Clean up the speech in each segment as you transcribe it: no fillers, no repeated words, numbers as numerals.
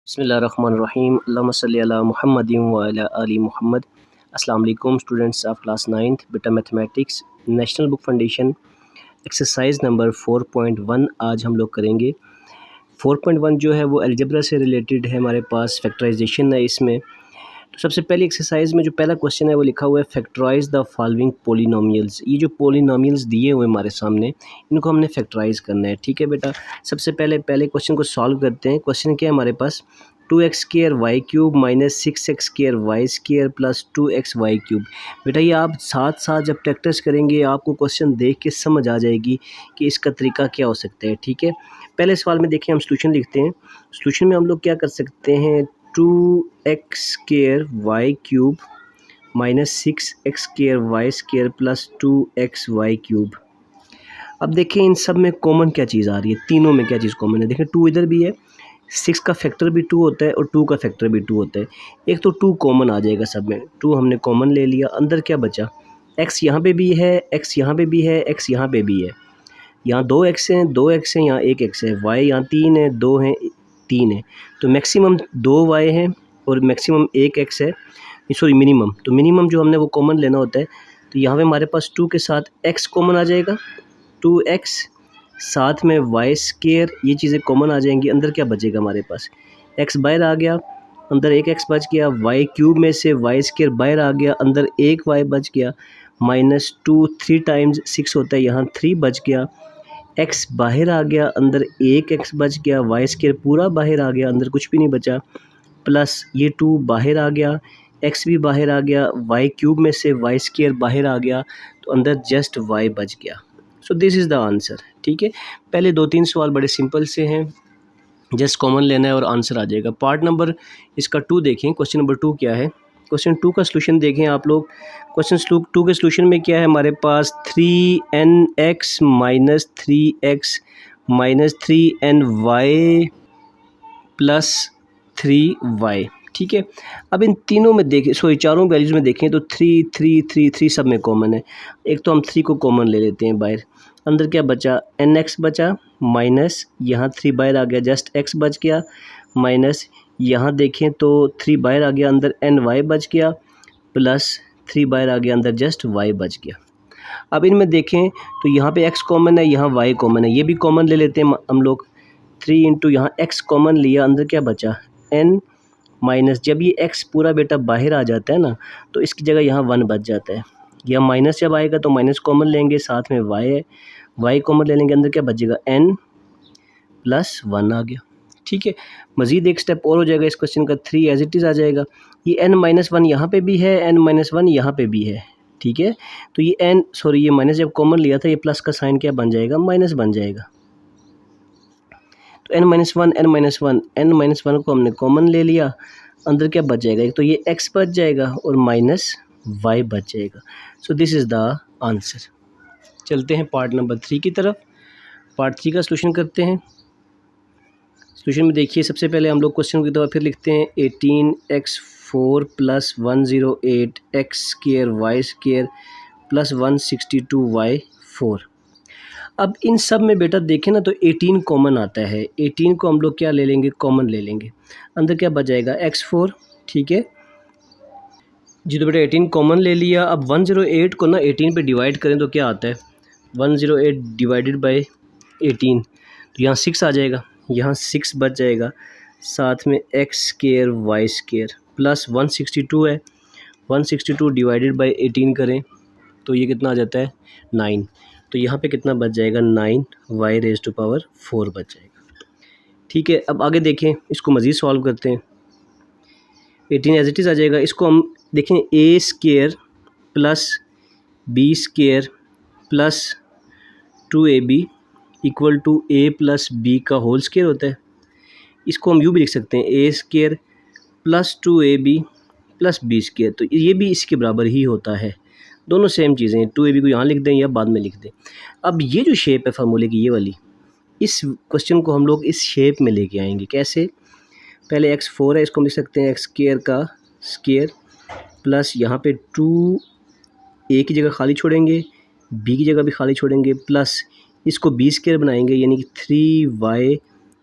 बिस्मिल्लाहिर्रहमानिर्रहीम अल्लाहुम्मा सल्ली अला मुहम्मदिन व अला आलि मुहम्मद। अस्सलाम वालेकुम स्टूडेंट्स ऑफ क्लास 9th बेटा mathematics national book foundation exercise number 4.1 आज हम लोग करेंगे। 4.1 जो है वो अलजेब्रा से रिलेटेड है, हमारे पास फैक्टराइजेशन है इसमें। तो सबसे पहली एक्सरसाइज में जो पहला क्वेश्चन है वो लिखा हुआ है फैक्टराइज द फॉलोइंग पोलिनोमियल्स। ये जो पोलिनोमियल्स दिए हुए हमारे सामने इनको हमने फैक्टराइज करना है, ठीक है बेटा। सबसे पहले क्वेश्चन को सॉल्व करते हैं। क्वेश्चन क्या है हमारे पास, 2x² Y cube minus 6x² Y square plus 2x Y cube. बेटा ये आप साथ साथ जब प्रैक्टिस करेंगे आपको क्वेश्चन देख के समझ आ जाएगी कि इसका तरीका क्या हो सकता है, ठीक है। पहले सवाल में देखिए हम सॉल्यूशन लिखते हैं। सॉल्यूशन में हम लोग क्या कर सकते हैं, 2x² Y cube minus 6x² Y square plus 2x Y cube. अब देखें इन सब में कॉमन क्या चीज़ आ रही है, तीनों में क्या चीज़ कॉमन है। देखें 2 इधर भी है, 6 का फैक्टर भी 2 होता है और 2 का फैक्टर भी 2 होता है। एक तो 2 कॉमन आ जाएगा सब में, 2 हमने कॉमन ले लिया। अंदर क्या बचा, x यहाँ पे भी है, x यहाँ पे भी है, x यहाँ पे भी है। यहाँ 2x हैं, 2x हैं, यहाँ 1x है। y यहाँ 3 है, 2 हैं, 3 है। तो मैक्सिमम 2y है और मैक्सिमम 1x है, सॉरी मिनिमम। तो मिनिमम जो हमने वो कॉमन लेना होता है। तो यहाँ पे हमारे पास 2 के साथ x कॉमन आ जाएगा, 2x साथ में वाई स्क्र, ये चीज़ें कॉमन आ जाएंगी। अंदर क्या बचेगा हमारे पास, x बाहर आ गया, अंदर एक x बच गया। वाई क्यूब में से वाई स्क्र बाहर आ गया, अंदर एक y बच गया। माइनस 2 3 टाइम्स 6 होता है, यहाँ 3 बच गया। x बाहर आ गया, अंदर एक x बच गया। वाई स्क्र पूरा बाहर आ गया, अंदर कुछ भी नहीं बचा। प्लस ये 2 बाहर आ गया, x भी बाहर आ गया। वाई क्यूब में से वाई स्क्र बाहर आ गया, तो अंदर जस्ट y बच गया। So this is the answer, ठीक है। पहले 2-3 सवाल बड़े सिंपल से हैं, जस्ट कॉमन लेना है और आंसर आ जाएगा। पार्ट नंबर इसका 2 देखें, क्वेश्चन नंबर 2 क्या है। क्वेश्चन 2 का सलूशन देखें आप लोग। क्वेश्चन 2 के सलूशन में क्या है हमारे पास, 3nx minus 3x minus 3ny plus 3y, ठीक है। अब इन तीनों में देखें, सॉरी चारों वैल्यूज़ में देखें तो 3 3 3 3 सब में कॉमन है। एक तो हम 3 को कॉमन ले लेते हैं बाहर। अंदर क्या बचा, nx बचा, माइनस यहाँ 3 बाहर आ गया, जस्ट x बच गया। माइनस यहाँ देखें तो 3 बाहर आ गया, अंदर ny बच गया। प्लस 3 बाहर आ गया, अंदर जस्ट y बच गया। अब इनमें देखें तो यहाँ पे x कॉमन है, यहाँ y कॉमन है, ये भी कॉमन ले लेते हैं हम लोग। 3 इंटू यहाँ x कॉमन लिया, अंदर क्या बचा n माइनस, जब ये x पूरा बेटा बाहर आ जाता है ना तो इसकी जगह यहाँ 1 बच जाता है। या माइनस जब आएगा तो माइनस कॉमन लेंगे, साथ में y है, y कॉमन ले लेंगे, अंदर क्या बचेगा n प्लस 1 आ गया, ठीक है। मज़ीद एक स्टेप और हो जाएगा इस क्वेश्चन का, 3 एज इट इज़ आ जाएगा। ये n-1 यहाँ पे भी है, n-1 यहाँ पे भी है, ठीक है। तो ये ये माइनस जब कॉमन लिया था, ये प्लस का साइन क्या बन जाएगा, माइनस बन जाएगा। तो n-1 को हमने कॉमन ले लिया, अंदर क्या बच जाएगा, एक तो ये x बच जाएगा और माइनस y बच जाएगा। So this is the answer. चलते हैं पार्ट नंबर 3 की तरफ। पार्ट 3 का सलूशन करते हैं। सलूशन में देखिए सबसे पहले हम लोग क्वेश्चन की तरफ फिर लिखते हैं, 18x4 plus 108x square Y square plus 162y4। अब इन सब में बेटा देखें ना तो 18 कॉमन आता है। 18 को हम लोग क्या ले लेंगे, कॉमन ले लेंगे। अंदर क्या बच जाएगा, x4, ठीक है जी। तो बेटा 18 कॉमन ले लिया। अब 108 को ना 18 पे डिवाइड करें तो क्या आता है, 108 डिवाइडेड बाय 18, तो यहाँ 6 आ जाएगा, यहाँ 6 बच जाएगा। साथ में x square Y square plus 162 है, 162 डिवाइडेड बाई 18 करें तो ये कितना आ जाता है, 9। तो यहाँ पे कितना बच जाएगा, 9y⁴ बच जाएगा, ठीक है। अब आगे देखें, इसको मज़ीद सॉल्व करते हैं। 18 एज इट इज़ आ जाएगा। इसको हम देखें, a square plus b square plus 2ab equal to a plus b का होल स्क्र होता है। इसको हम यूँ भी लिख सकते हैं, a square plus 2ab plus b square, तो ये भी इसके बराबर ही होता है। दोनों सेम चीज़ें हैं, 2ab को यहाँ लिख दें या बाद में लिख दें। अब ये जो शेप है फार्मूले की, ये वाली, इस क्वेश्चन को हम लोग इस शेप में लेके आएंगे। कैसे, पहले x4 है, इसको हम लिख सकते हैं x स्क्र का स्क्र प्लस यहाँ पे 2 a की जगह खाली छोड़ेंगे, b की जगह भी खाली छोड़ेंगे, प्लस इसको b स्क्र बनाएंगे, यानी कि 3y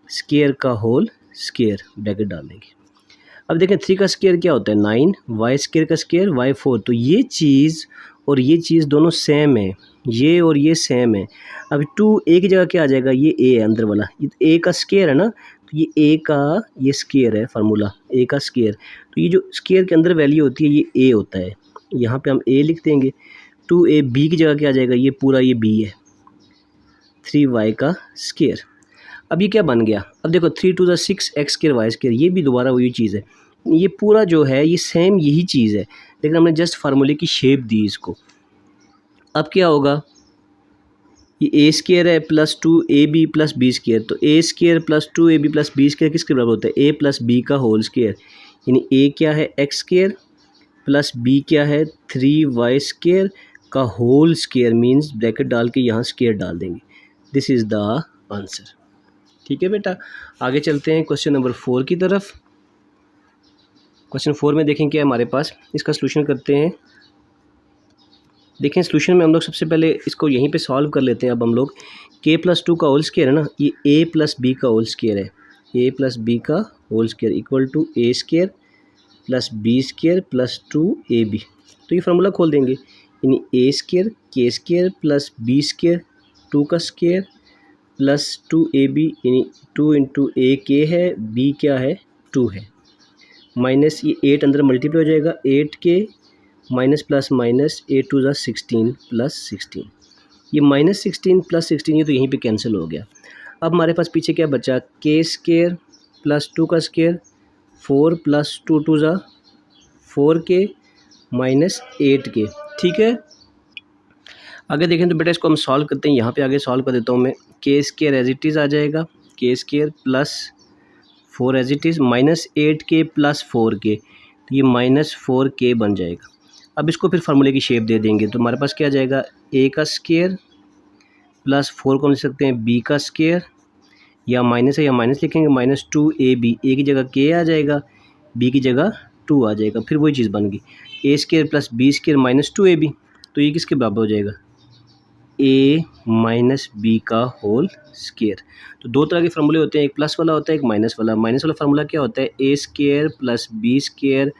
स्क्र का होल स्क्वायर ब्रैकेट डाल देंगे। अब देखें 3 का स्क्वायर क्या होता है 9, वाई स्क्वायर का स्क्वायर वाई 4, तो ये चीज़ और ये चीज़ दोनों सेम है, ये और ये सेम है। अब 2 ए की जगह क्या आ जाएगा, ये ए है अंदर वाला, ये ए का स्क्वायर है ना, तो ये ए का ये स्क्वायर है फार्मूला, ए का स्क्वायर, तो ये जो स्क्वायर के अंदर वैल्यू होती है ये ए होता है, यहाँ पे हम ए लिख देंगे। 2a बी की जगह क्या आ जाएगा, ये पूरा ये बी है, 3y का स्क्वायर। अब ये क्या बन गया, अब देखो 3 2 6 एक्स स्क्वायर वाई स्क्वायर, ये भी दोबारा वही चीज़ है, ये पूरा जो है ये सेम यही चीज़ है, लेकिन हमने जस्ट फार्मूले की शेप दी इसको। अब क्या होगा, ये ए स्क्वायर है plus 2ab plus B square, तो A square plus 2ab plus B square किसके बराबर होता है, ए प्लस बी का होल स्क्वायर, यानी ए क्या है एक्स स्क्वायर प्लस बी क्या है 3y स्क्वायर का होल स्क्वायर, मीन्स ब्रैकेट डाल के यहाँ स्क्वायर डाल देंगे। This is the answer. ठीक है बेटा, आगे चलते हैं क्वेश्चन नंबर 4 की तरफ। क्वेश्चन 4 में देखें क्या है हमारे पास, इसका सलूशन करते हैं। देखें सलूशन में हम लोग सबसे पहले इसको यहीं पे सॉल्व कर लेते हैं। अब हम लोग k प्लस 2 का होल स्क्वायर है ना, ये a प्लस बी का होल स्क्वायर है, a प्लस बी का whole square equal to A square plus B square plus 2ab, तो ये फार्मूला खोल देंगे, यानी ए स्क्वायर के स्क्वायर प्लस बी स्क्वायर 2 का स्क्वायर प्लस 2ab, यानी 2 इंटू ए के है, बी क्या है 2 है, माइनस ये 8 अंदर मल्टीप्लाई हो जाएगा, 8k minus plus minus 8 2 16 plus 16, ये माइनस 16 प्लस 16 ये तो यहीं पे कैंसिल हो गया। अब हमारे पास पीछे क्या बचा, के स्क्वायर प्लस 2 का square 4 plus 2 2 4k minus 8k। ठीक है, आगे देखें तो बेटा इसको हम सॉल्व करते हैं, यहाँ पे आगे सॉल्व कर देता हूँ मैं। K square as it is आ जाएगा, K square plus 4 as it is minus 8k plus 4k, तो ये माइनस 4k बन जाएगा। अब इसको फिर फार्मूले की शेप दे देंगे, तो हमारे पास क्या आ जाएगा, a का स्क्वायर प्लस 4 को लिख सकते हैं b का स्क्वायर, या माइनस है या माइनस लिखेंगे, माइनस 2ab, a की जगह k आ जाएगा, b की जगह 2 आ जाएगा, फिर वही चीज़ बन गई, a square plus b square minus 2ab, तो ये किसके बराबर हो जाएगा, a माइनस बी का होल स्क्वायर। तो दो तरह के फार्मूले होते हैं, एक प्लस वाला होता है एक माइनस वाला। माइनस वाला फार्मूला क्या होता है, a square plus B square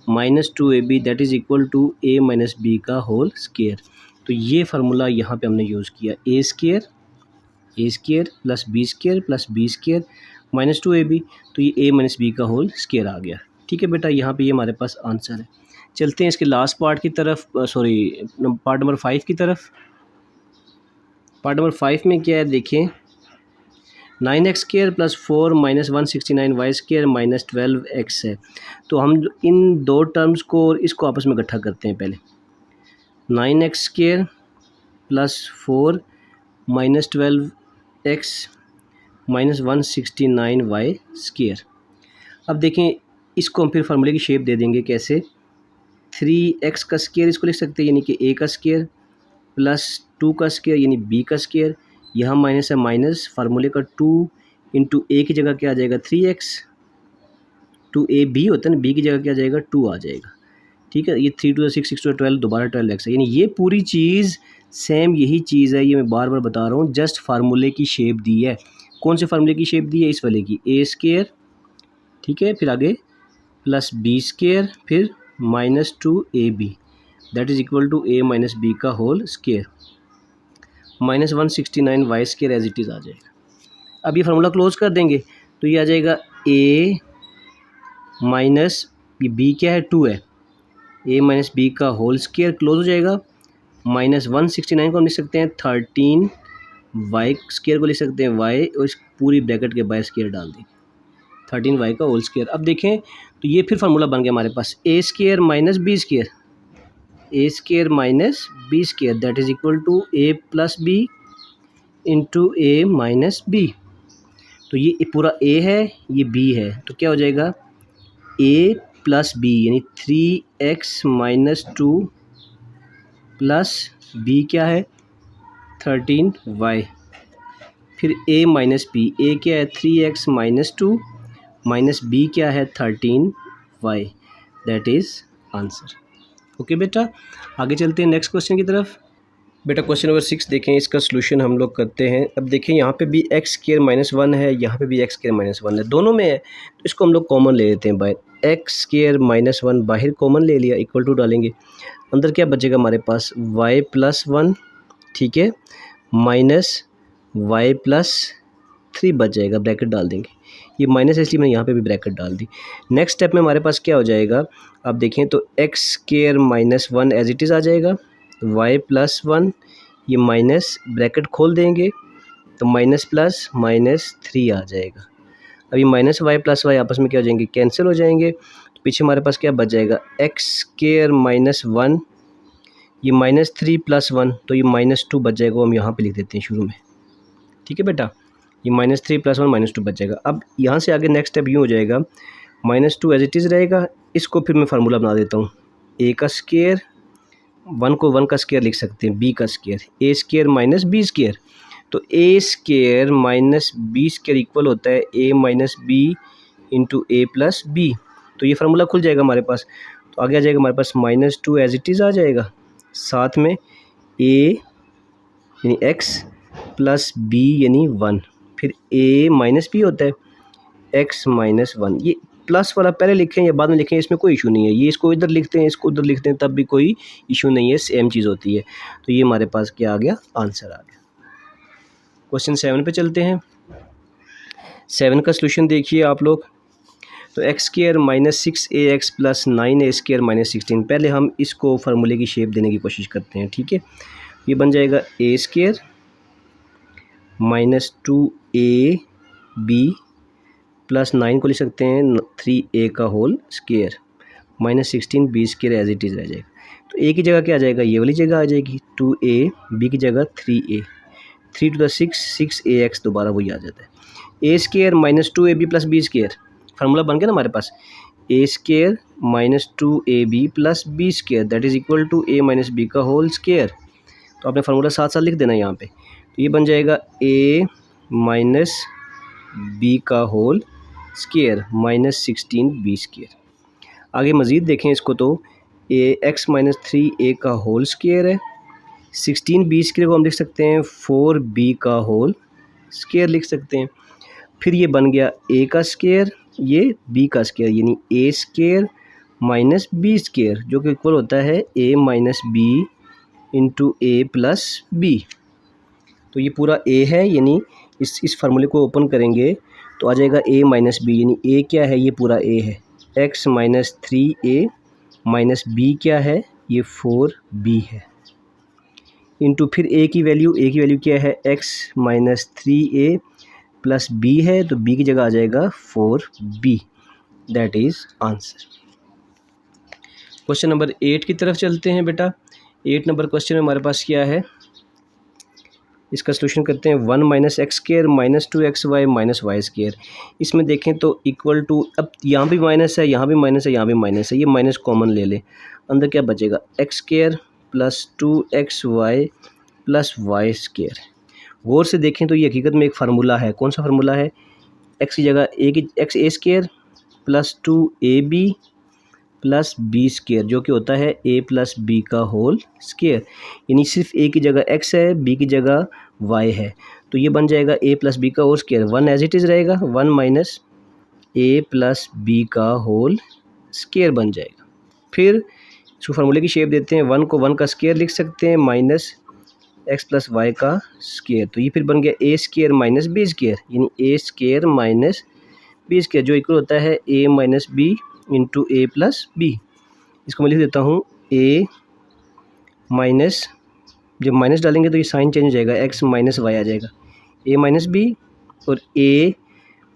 minus 2ab that is equal to a minus B का होल स्क्वायर। तो ये फार्मूला यहाँ पे हमने यूज़ किया, a square plus B square minus 2ab, तो ये a माइनस बी का होल स्क्वायर आ गया। ठीक है बेटा, यहाँ पे ये हमारे पास आंसर है। चलते हैं इसके लास्ट पार्ट की तरफ, पार्ट नंबर 5 की तरफ। पार्ट नंबर 5 में क्या है देखें, 9x square plus 4 minus 169 y square minus 12x है। तो हम इन दो टर्म्स को और इसको आपस में इकट्ठा करते हैं पहले। 9x square plus 4 minus 12x minus 169 y square. अब देखें इसको हम फिर फार्मूले की शेप दे देंगे, कैसे, 3x का स्क्वायर इसको लिख सकते हैं, यानी कि a का स्क्वायर प्लस 2 का स्क्वायर यानी b का स्क्वायर, यहाँ माइनस है माइनस, फार्मूले का 2 इंटू ए की जगह क्या आ जाएगा 3x, 2ab होता है ना, b की जगह क्या आ जाएगा 2 आ जाएगा। ठीक है, ये 3 2 6 6 2 12 दोबारा 12x है, यानी ये पूरी चीज़ सेम यही चीज़ है, ये मैं बार बार बता रहा हूँ, जस्ट फार्मूले की शेप दी है। कौन से फार्मूले की शेप दी है, इस वाले की, a स्क्वायर, ठीक है, फिर आगे प्लस b स्क्वायर, फिर minus 2ab that is equal to a minus B का whole square minus 169 y square as it is आ जाएगा। अब ये फार्मूला क्लोज कर देंगे, तो ये आ जाएगा a माइनस ये b क्या है 2 है, a माइनस बी का होल स्क्वायर क्लोज हो जाएगा, माइनस 169 को हम लिख सकते हैं 13 y स्क्वायर को लिख सकते हैं y, और इस पूरी ब्रैकेट के बाहर स्क्वायर डाल देंगे 13y का होल स्क्वायर। अब देखें तो ये फिर फार्मूला बन गया हमारे पास, a square minus B square, a square minus B square that is equal to a plus B into a minus B. तो ये पूरा a है ये b है, तो क्या हो जाएगा a प्लस बी यानी 3x माइनस 2 प्लस b क्या है 13y, फिर a माइनस बी, a क्या है 3x माइनस 2 माइनस b क्या है 13y, that is answer. Okay बेटा, आगे चलते हैं नेक्स्ट क्वेश्चन की तरफ। बेटा क्वेश्चन नंबर 6 देखें, इसका सलूशन हम लोग करते हैं। अब देखें यहाँ पे भी एक्स स्क्वायर माइनस वन है, यहाँ पे भी एक्स स्क्वायर माइनस वन है, दोनों में है, तो इसको हम लोग कॉमन ले लेते हैं बाहर। एक्स स्क्वायर माइनस वन बाहर कॉमन ले लिया, इक्वल टू डालेंगे, अंदर क्या बचेगा हमारे पास वाई प्लस वन, ठीक है, माइनस वाई प्लस थ्री बच जाएगा, ब्रैकेट डाल देंगे। ये माइनस है इसलिए मैंने यहाँ पे भी ब्रैकेट डाल दी। नेक्स्ट स्टेप में हमारे पास क्या हो जाएगा, आप देखें तो X square minus one as it is आ जाएगा, वाई प्लस वन, ये माइनस ब्रैकेट खोल देंगे तो माइनस प्लस माइनस थ्री आ जाएगा। अभी माइनस वाई प्लस वाई आपस में क्या हो जाएंगे, कैंसिल हो जाएंगे, तो पीछे हमारे पास क्या बच जाएगा, एक्स स्क्वायर माइनस वन, ये माइनस थ्री प्लस वन, तो ये माइनस टू बच जाएगा, वो हम यहाँ पे लिख देते हैं शुरू में, ठीक है बेटा, ये minus three plus one minus two बच जाएगा। अब यहाँ से आगे नेक्स्ट स्टेप यूँ हो जाएगा, minus two as it is रहेगा, इसको फिर मैं फार्मूला बना देता हूँ, ए का स्क्वायर, वन को वन का स्क्वायर लिख सकते हैं, बी का square, A square minus B square, तो A square minus B square equal होता है A minus B into A plus B, तो ये फार्मूला खुल जाएगा हमारे पास। तो आगे आ जाएगा हमारे पास minus two as it is आ जाएगा, साथ में ए यानी एक्स प्लस बी यानी वन, फिर ए माइनस बी होता है एक्स माइनस वन, ये प्लस वाला पहले लिखें या बाद में लिखें इसमें कोई इशू नहीं है, ये इसको इधर लिखते हैं इसको उधर लिखते हैं तब भी कोई इशू नहीं है, सेम चीज़ होती है। तो ये हमारे पास क्या आ गया, आंसर आ गया। क्वेश्चन 7 पे चलते हैं। 7 का सलूशन देखिए आप लोग, तो X square minus six A x plus nine A square minus 16, पहले हम इसको फार्मूले की शेप देने की कोशिश करते हैं, ठीक है। ये बन जाएगा A square minus two A B plus nine को लिख सकते हैं थ्री ए का whole square minus 16 B square as it is रह जाएगा। तो ए की जगह क्या आ जाएगा, ये वाली जगह आ जाएगी, टू ए, बी की जगह three A, three two the six, six A X, दोबारा वही आ जाता है। A square minus two A B plus B square, formula बन गया ना हमारे पास, A square minus two A B plus B square that is equal to A minus B का होल स्क्वायर। तो आपने फार्मूला साथ साथ लिख देना यहाँ पे, तो ये बन जाएगा ए माइनस बी का whole square minus 16 B square. आगे मज़ीद देखें इसको, तो A X minus three A का होल स्क्वायर है, 16 बी स्क्वायर को हम लिख सकते हैं 4 बी का होल स्क्वायर लिख सकते हैं। फिर ये बन गया ए का स्क्वायर, ये बी का स्क्वायर, यानी A square minus B square जो कि इक्वल होता है A minus B into A plus B. तो ये पूरा ए है, यानी इस फार्मूले को ओपन करेंगे तो आ जाएगा ए माइनस बी, यानी ए क्या है, ये पूरा ए है, एक्स माइनस थ्री ए माइनस बी क्या है, ये 4b है, इंटू फिर ए की वैल्यू क्या है, एक्स माइनस थ्री ए प्लस बी है, तो बी की जगह आ जाएगा 4b, that is answer. Question number 8 की तरफ चलते हैं बेटा। 8 नंबर क्वेश्चन में हमारे पास क्या है, इसका सलूशन करते हैं। 1 minus X square minus two X Y minus Y square, इसमें देखें तो इक्वल टू, अब यहाँ भी माइनस है, यहाँ भी माइनस है, यहाँ भी माइनस है, ये माइनस कॉमन ले लें, अंदर क्या बचेगा, X square plus two X Y plus Y square. गौर से देखें तो ये हकीकत में एक फार्मूला है, कौन सा फार्मूला है, एक्स की जगह X A square plus two A B plus B square जो कि होता है ए प्लस बी का होल स्क्वायर, यानी सिर्फ ए की जगह एक्स है, बी की जगह वाई है, तो ये बन जाएगा ए प्लस बी का whole square, one as it is रहेगा, one minus A plus B का होल स्क्वायर बन जाएगा। फिर इसको फार्मूले की शेप देते हैं, वन को वन का स्क्वायर लिख सकते हैं माइनस एक्स प्लस वाई का स्क्वायर, तो ये फिर बन गया ए स्क्वायर माइनस बी स्क्वायर, यानी A square minus B square जो इक्वल होता है A minus B into A plus B. इसको मैं लिख देता हूँ ए माइनस, जब माइनस डालेंगे तो ये साइन चेंज हो जाएगा, एक्स माइनस वाई आ जाएगा, ए माइनस बी और ए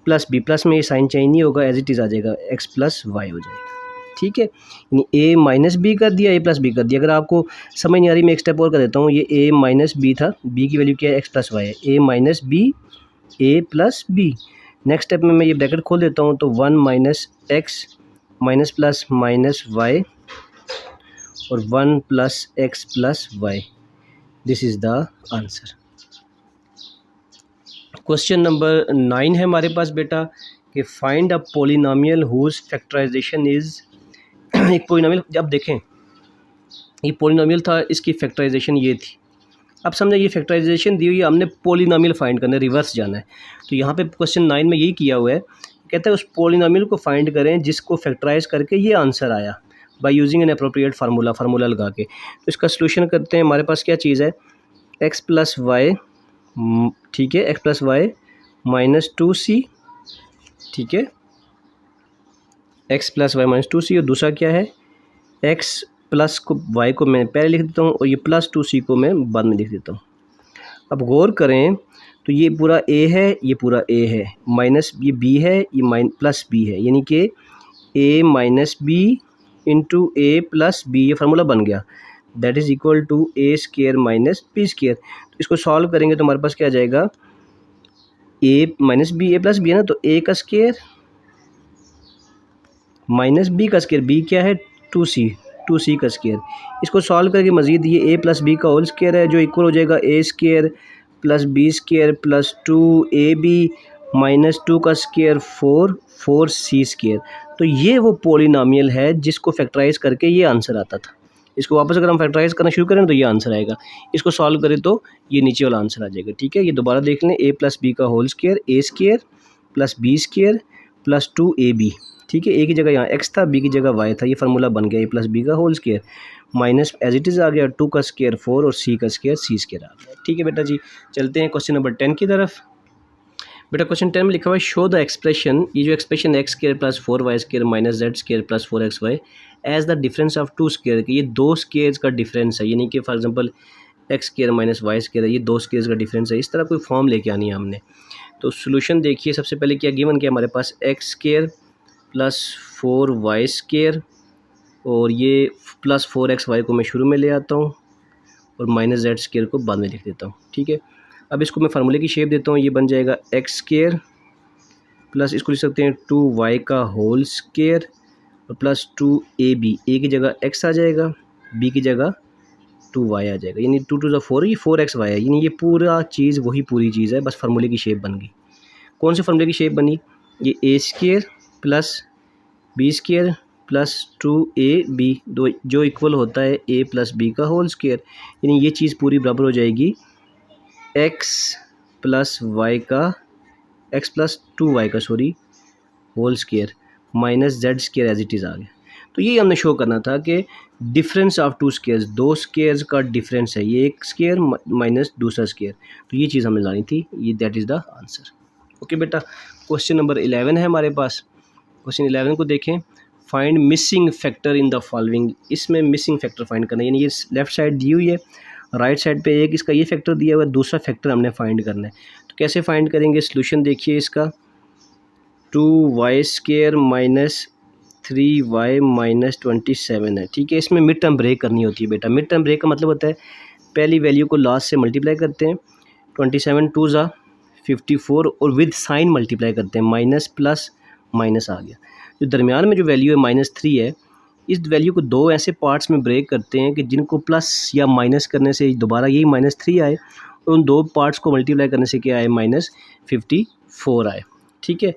प्लस बी, प्लस में ये साइन चेंज नहीं होगा, एज इट इज़ आ जाएगा, एक्स प्लस वाई हो जाएगा, ठीक है। यानी ए माइनस बी कर दिया, ए प्लस बी कर दिया। अगर आपको समझ नहीं आ रही मैं एक स्टेप और कर देता हूँ, ये ए माइनस बी था, बी की वैल्यू क्या है, एक्स प्लस वाई है, A minus B A plus B. Next step में मैं ये ब्रैकेट खोल देता हूँ, तो one minus X minus plus minus Y और one plus X plus Y, this is the answer. Question number 9 है हमारे पास बेटा कि find a polynomial whose factorization is एक पोलिनोमियल, जब देखें ये पोलिनोमियल था, इसकी फैक्टराइजेशन ये थी, अब समझे ये फैक्टराइजेशन दी हुई है, हमने पॉलिनोमियल फाइंड करना है, रिवर्स जाना है। तो यहाँ पे क्वेश्चन 9 में यही किया हुआ है, कहता है उस पॉलिनोमियल को फाइंड करें जिसको फैक्टराइज करके ये आंसर आया by using an appropriate formula लगा के। तो इसका सोल्यूशन करते हैं। हमारे पास क्या चीज़ है, एक्स प्लस वाई, ठीक है, X plus Y minus 2c, ठीक है, X plus Y minus 2c। और दूसरा क्या है, एक्स प्लस को वाई को मैं पहले लिख देता हूँ और ये प्लस 2c को मैं बाद में लिख देता हूँ। अब गौर करें तो ये पूरा a है, ये पूरा a है, माइनस ये b है, ये प्लस b है, यानी कि a minus B into A plus B, ये फार्मूला बन गया, that is equal to a square minus B square. तो इसको सॉल्व करेंगे तो हमारे पास क्या आ जाएगा, a minus B, a plus B है ना, तो a का स्केयर माइनस b का स्केयर, b क्या है 2c का स्केयर। इसको सॉल्व करके मज़ीद ये a प्लस बी का होल स्केयर है जो इक्वल हो जाएगा a square plus B square plus 2ab minus 2 का स्केयर 4c स्केयर। तो ये वो पॉलिनोमियल है जिसको फैक्टराइज करके ये आंसर आता था। इसको वापस अगर हम फैक्टराइज करना शुरू करें तो ये आंसर आएगा, इसको सॉल्व करें तो ये नीचे वाला आंसर आ जाएगा। ठीक है, ये दोबारा देख लें, a प्लस बी का whole square, a square plus B square plus 2ab, ठीक है, a की जगह यहाँ x था, b की जगह y था, ये फार्मूला बन गया a प्लस बी का whole square minus as it is आ गया 2 का स्केयर 4 और c का स्केयर c स्केयर आ गया। ठीक है बेटा जी, चलते हैं क्वेश्चन नंबर 10 की तरफ। बेटा क्वेश्चन 10 में लिखा हुआ है शो द एक्सप्रेशन, ये जो expression X square plus 4y square minus Z square plus 4xy as the difference of 2 square, ये दो स्केयर्स का डिफरेंस है, यानी कि for example X square minus Y square है, ये दो स्केयर्स का डिफरेंस है। इस तरह कोई फॉर्म लेके आनी है हमने। तो सोल्यूशन देखिए, सबसे पहले क्या गिवन किया हमारे पास, X square plus 4y square और ये प्लस 4xy को मैं शुरू में ले आता हूँ और माइनस जेड स्केयर को बाद में लिख देता हूँ। ठीक है, अब इसको मैं फार्मूले की शेप देता हूँ, ये बन जाएगा एक्स स्केयर प्लस इसको लिख सकते हैं 2y का होल स्केयर और प्लस 2ab, a की जगह x आ जाएगा, b की जगह 2y आ जाएगा, यानी 2 टू ज़ा 4, ये 4xy है, यानी ये पूरा चीज़ वही पूरी चीज़ है, बस फार्मूले की शेप बन गई। कौन से फार्मूले की शेप बनी, ये a square plus b square plus 2ab दो जो इक्वल होता है a प्लस b का होल स्केयर, यानी ये चीज़ पूरी बराबर हो जाएगी x प्लस वाई का, x प्लस 2y का sorry whole square minus Z square as it is आ गया। तो ये हमने शो करना था कि डिफरेंस ऑफ टू स्केयर्स, दो स्केयर्स का डिफरेंस है, ये एक स्केयर माइनस दूसरा स्केयर, तो ये चीज़ हमें लानी थी, ये that is the answer. Okay बेटा, क्वेश्चन नंबर 11 है हमारे पास। क्वेश्चन 11 को देखें, find missing factor in the following, इसमें मिसिंग फैक्टर फाइंड करना है, यानी ये लेफ्ट साइड दी हुई है, राइट साइड पे एक इसका ये फैक्टर दिया हुआ है, दूसरा फैक्टर हमने फाइंड करना है। तो कैसे फाइंड करेंगे, सोल्यूशन देखिए इसका, 2y square minus 3y minus 27 है। ठीक है, इसमें मिड टर्म ब्रेक करनी होती है बेटा। मिड टर्म ब्रेक का मतलब होता है पहली वैल्यू को लास्ट से मल्टीप्लाई करते हैं, 27 2 ज़ा 54 और विद साइन मल्टीप्लाई करते हैं, माइनस प्लस माइनस आ गया। जो दरमियान में जो वैल्यू है -3 है, इस वैल्यू को दो ऐसे पार्ट्स में ब्रेक करते हैं कि जिनको प्लस या माइनस करने से दोबारा यही -3 आए और उन दो पार्ट्स को मल्टीप्लाई करने से क्या आए, -54 आए। ठीक है,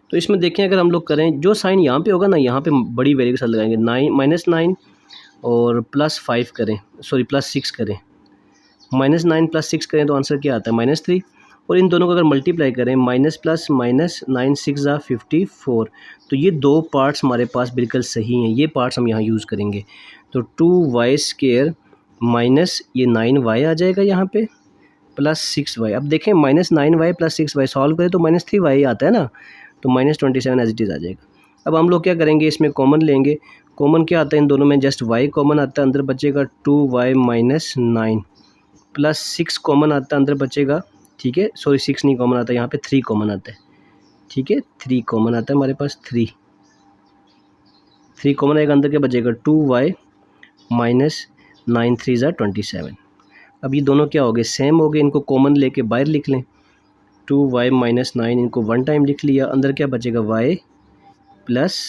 तो इसमें देखें अगर हम लोग करें, जो साइन यहाँ पे होगा ना, यहाँ पे बड़ी वैल्यू के साथ लगाएंगे, -9 और +5 करें, सॉरी +6 करें, -9 +6 करें तो आंसर क्या आता है, -3, और इन दोनों को अगर मल्टीप्लाई करें, माइनस प्लस माइनस 9 6 ज़ा 54, तो ये दो पार्ट्स हमारे पास बिल्कुल सही हैं, ये पार्ट्स हम यहाँ यूज़ करेंगे। तो 2y स्केयर माइनस ये 9y आ जाएगा यहाँ पे प्लस 6y। अब देखें -9y + 6y सॉल्व करें तो -3y आता है ना, तो -27 एज इट इज़ आ जाएगा। अब हम लोग क्या करेंगे, इसमें कॉमन लेंगे, कॉमन क्या आता है इन दोनों में, जस्ट y कॉमन आता है, अंदर बचेगा 2y माइनस 9 प्लस 6 कॉमन आता है, अंदर बचेगा, ठीक है, सॉरी 6 नहीं कॉमन आता है, यहाँ पे 3 कॉमन आता है। ठीक है, 3 कॉमन आता है हमारे पास, 3 कॉमन आएगा, अंदर क्या बचेगा 2y माइनस 9 3 ज़ा 27। अब ये दोनों क्या हो गए, सेम हो गए, इनको कॉमन लेके बाहर लिख लें, 2y माइनस 9 इनको वन टाइम लिख लिया, अंदर क्या बचेगा y plus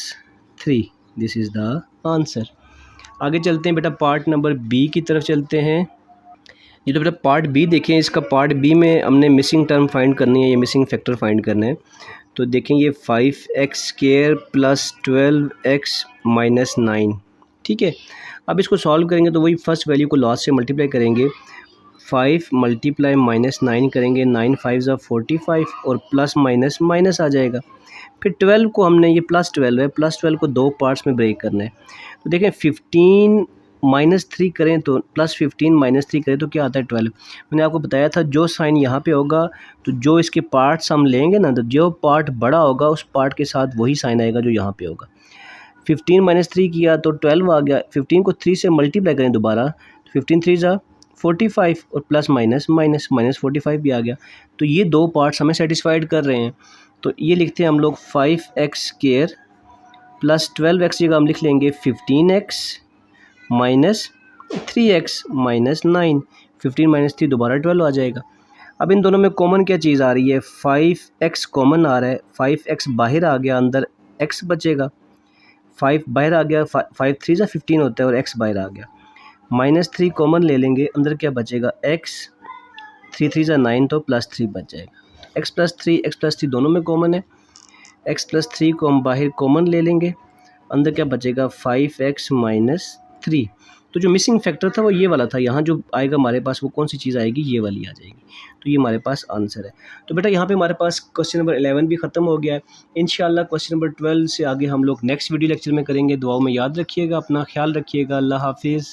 3, this is the answer. आगे चलते हैं बेटा, पार्ट नंबर बी की तरफ चलते हैं। ये तो बेटा पार्ट बी देखें, इसका पार्ट बी में हमने मिसिंग टर्म फाइंड करनी है, ये मिसिंग फैक्टर फाइंड करना है। तो देखें ये 5x square plus 12x minus 9, ठीक है। अब इसको सॉल्व करेंगे तो वही फर्स्ट वैल्यू को लास्ट से मल्टीप्लाई करेंगे, 5 मल्टीप्लाई -9 करेंगे, 9 5 ज़ा 45 और प्लस माइनस माइनस आ जाएगा। फिर 12 को हमने, ये +12 है, +12 को 2 पार्ट्स में ब्रेक करना है। तो देखें 15 -3 करें तो +15 -3 करें तो क्या आता है 12। मैंने आपको बताया था जो साइन यहाँ पे होगा तो जो इसके पार्ट्स हम लेंगे ना, तो जो पार्ट बड़ा होगा उस पार्ट के साथ वही साइन आएगा जो यहाँ पे होगा। 15 -3 किया तो 12 आ गया, 15 को 3 से मल्टीप्लाई करें दोबारा, 15 3 ज़ा 45 और प्लस माइनस माइनस माइनस 45 भी आ गया। तो ये दो पार्ट्स हमें सेटिस्फाइड कर रहे हैं। तो ये लिखते हैं हम लोग 5x² प्लस 12x जगह हम लिख लेंगे 15x माइनस 3x माइनस 9। 15 - 3 दोबारा 12 आ जाएगा। अब इन दोनों में कॉमन क्या चीज़ आ रही है, 5x कॉमन आ रहा है, 5x बाहर आ गया, अंदर x बचेगा। 5 बाहर आ गया, 5 3 ज़ा 15 होता है और x बाहर आ गया। -3 कॉमन ले लेंगे, अंदर क्या बचेगा x, 3 3 ज़ा 9 तो +3 बच जाएगा। x + 3 दोनों में कॉमन है, x + 3 को हम बाहर कॉमन ले लेंगे, अंदर क्या बचेगा 5x - 3। तो जो मिसिंग फैक्टर था वो ये वाला था, यहाँ जो आएगा हमारे पास वो कौन सी चीज़ आएगी, ये वाली आ जाएगी। तो ये हमारे पास आंसर है। तो बेटा यहाँ पे हमारे पास क्वेश्चन नंबर 11 भी ख़त्म हो गया है। इंशाल्लाह क्वेश्चन नंबर 12 से आगे हम लोग नेक्स्ट वीडियो लेक्चर में करेंगे। दुआओं में याद रखिएगा, अपना ख्याल रखिएगा। अल्लाह हाफिज़।